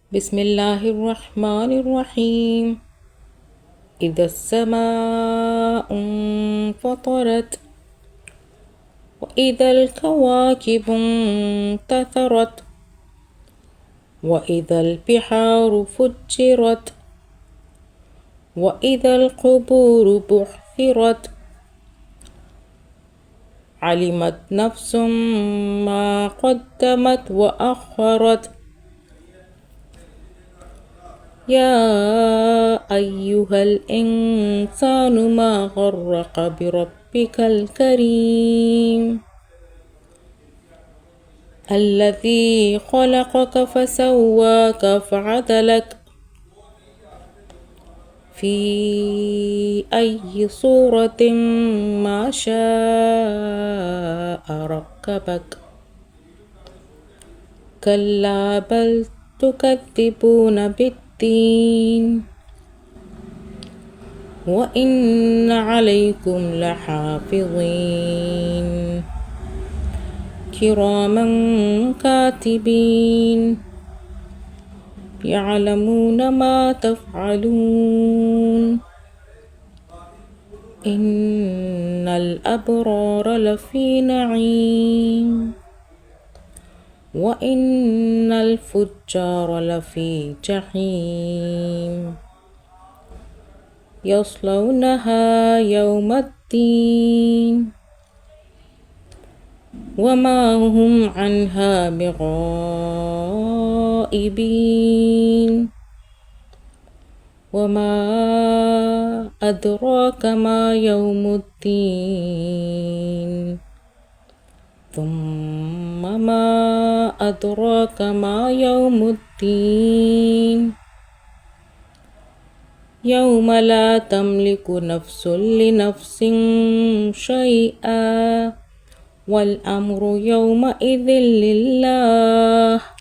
بسم الله الرحمن الرحيم. إذا السماء انفطرت وإذا الكواكب انتثرت وإذا البحار فجرت وإذا القبور بعثرت علمت نفس ما قدمت وأخرت. يا أيها الإنسان ما غرك بربك الكريم الذي خلقك فسواك فعدلك في أي صورة ما شاء ركبك. كلا بل تكذبون بالدين وإن عليكم لحافظين كراما كاتبين يعلمون ما تفعلون. إن الأبرار لفي نعيم وإن الفجار لفي جحيم يصلونها يوم الدين وما هم عنها بغائبين. وما أدراك ما يوم الدين ثم ما أدراك ما يوم الدين يوم لا تملك نفس لنفس شيئا والأمر يومئذ لله.